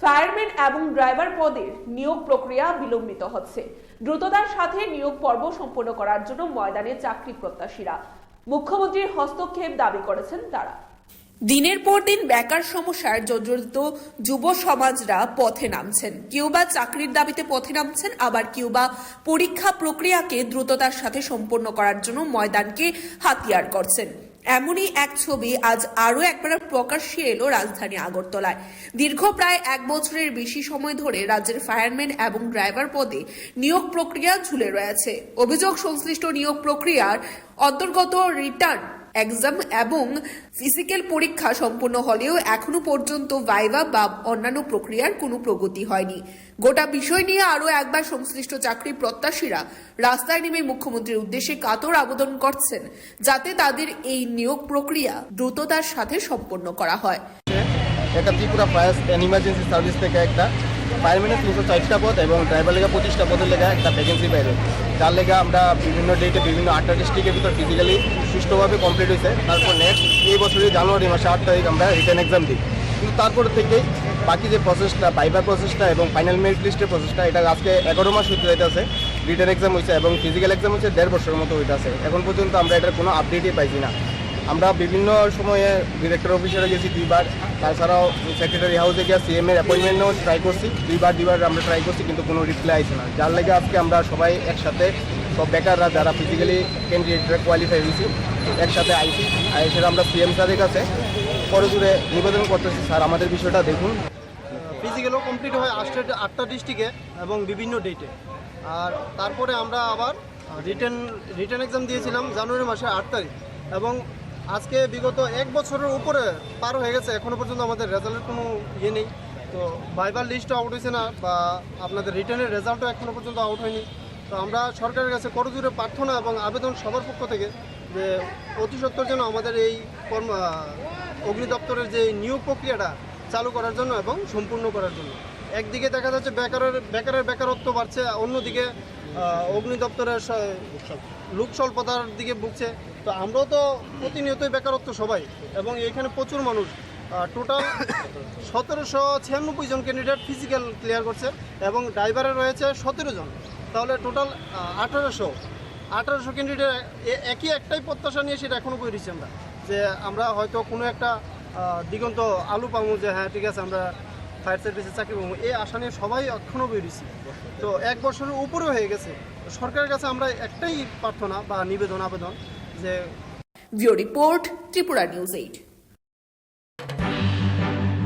Fireman এবং driver পদের নিয়োগ প্রক্রিয়া বিলম্বিত হচ্ছে। দ্রুততার সাথে নিয়োগ পর্ব সম্পন্ন করার জন্য ময়দানে চাকরি প্রত্যাশীরা মুখ্যমন্ত্রীর হস্তক্ষেপ দাবি করেছেন তারা। দিনের পর দিন বেকার সমস্যার জর্জরিত যুব সমাজরা পথে নামছেন। কেউ বা চাকরির দাবিতে পথে নামছেন, আবার কেউ বা পরীক্ষা প্রক্রিয়াকে দ্রুততার সাথে সম্পন্ন করার জন্য ময়দানকে হাতিয়ার করছেন। এমনই এক ছবি আজ আরও একবার প্রকাশ্যে এলো রাজধানী আগরতলায়। দীর্ঘ প্রায় 1 বছরের বেশি সময় ধরে রাজ্যের ফায়ারম্যান এবং ড্রাইভার পদে নিয়োগ প্রক্রিয়া ঝুলে রয়েছে। অভিযোগ, সংশ্লিষ্ট নিয়োগ প্রক্রিয়ার অন্তর্গত রিটার্ন এক্সাম এবং ফিজিক্যাল পরীক্ষা সম্পন্ন হলেও এখনো পর্যন্ত ভাইভা বা অন্যান্য প্রক্রিয়ার কোনো প্রগতি হয়নি। গোটা বিষয় নিয়ে আরও একবার সংশ্লিষ্ট চাকরি প্রত্যাশীরা রাস্তায় নেমে মুখ্যমন্ত্রীর উদ্দেশ্যে কাতর আবেদন করছেন, যাতে তাদের এই নিয়োগ প্রক্রিয়া দ্রুততার সাথে সম্পন্ন করা হয়। এটা Tripura fire and emergency service থেকে একটা ফায়ারম্যানের 304টা পদ এবং ড্রাইভার লেগা 25টা পদের লেগা একটা ভ্যাকেন্সি বাইরে, যার লেগা আমরা বিভিন্ন ডেটে বিভিন্ন 8টা ডিস্ট্রিক্টের ভিতর ফিজিক্যালি সুষ্ঠুভাবে কমপ্লিট হয়েছে। তারপর নেক্সট এই বছরের জানুয়ারি মাসে 8 তারিখ আমরা রিটার্ন এক্সাম দিই। কিন্তু তারপর থেকেই বাকি যে প্রসেসটা, ভাইভা প্রসেসটা এবং ফাইনাল মেরিট লিস্টের প্রসেসটা, এটা আজকে 11 মাস হতে হইতেছে। রিটার্ন এক্সাম হয়েছে এবং ফিজিক্যাল এক্সাম হচ্ছে 1.5 বছরের মতো হইতেছে। এখন পর্যন্ত আমরা এটার কোনো আপডেটই পাইছি না। আমরা বিভিন্ন সময়ে ডিরেক্টর অফিসারে গেছি 2বার, তাছাড়াও সেক্রেটারি হাউসে গিয়ে সিএম এর অ্যাপয়েন্টমেন্টও ট্রাই করছি, 2বার আমরা ট্রাই করছি, কিন্তু কোনো রিপ্লাই আসে না। যার লেগে আজকে আমরা সবাই একসাথে, সব বেকাররা যারা ফিজিক্যালি ক্যান্ডিডেটরা কোয়ালিফাই হয়েছি, একসাথে আইসি। আর সেটা আমরা সিএম স্যারের কাছে পরে দূরে নিবেদন করতেছি, স্যার আমাদের বিষয়টা দেখুন। ফিজিক্যালও কমপ্লিট হয় 8টা ডিস্ট্রিক্টে এবং বিভিন্ন ডেটে। আর তারপরে আমরা আবার রিটার্ন এক্সাম দিয়েছিলাম জানুয়ারি মাসে 8 তারিখ, এবং আজকে বিগত 1 বছরের উপরে পার হয়ে গেছে, এখনও পর্যন্ত আমাদের রেজাল্টের কোনো ইয়ে নেই। তো ভাইবার লিস্টও আউট হয়েছে না, বা আপনাদের রিটার্নের রেজাল্টও এখনও পর্যন্ত আউট হয়নি। তো আমরা সরকারের কাছে করজোড়ে প্রার্থনা এবং আবেদন সবার পক্ষ থেকে যে অতি সত্বর যেন আমাদের এই অগ্নি দপ্তরের যে নিয়োগ প্রক্রিয়াটা চালু করার জন্য এবং সম্পূর্ণ করার জন্য। একদিকে দেখা যাচ্ছে বেকারের বেকারত্ব বাড়ছে, অন্যদিকে অগ্নি দপ্তরের লোকস্বল্পতার দিকে ভুগছে। তো আমরাও তো প্রতিনিয়তই বেকারত্ব সবাই, এবং এখানে প্রচুর মানুষ, টোটাল 1796 জন ক্যান্ডিডেট ফিজিক্যাল ক্লিয়ার করছে এবং ড্রাইভারে রয়েছে 17 জন। তাহলে টোটাল 1800 ক্যান্ডিডেট একটাই প্রত্যাশা নিয়ে সেটা এখনও করেছি আমরা, যে আমরা হয়তো কোনো একটা দিগন্ত আলু পাবো, যে হ্যাঁ ঠিক আছে আমরা ফায়ার সার্ভিসে চাকরি পাবো, এই আশা নিয়ে সবাই এখনও বেরিয়েছি। তো 1 বছরের উপরেও হয়ে গেছে। সরকারের কাছে আমরা একটাই প্রার্থনা বা আবেদন যে ব্যুরো রিপোর্ট, ত্রিপুরা নিউজ 8।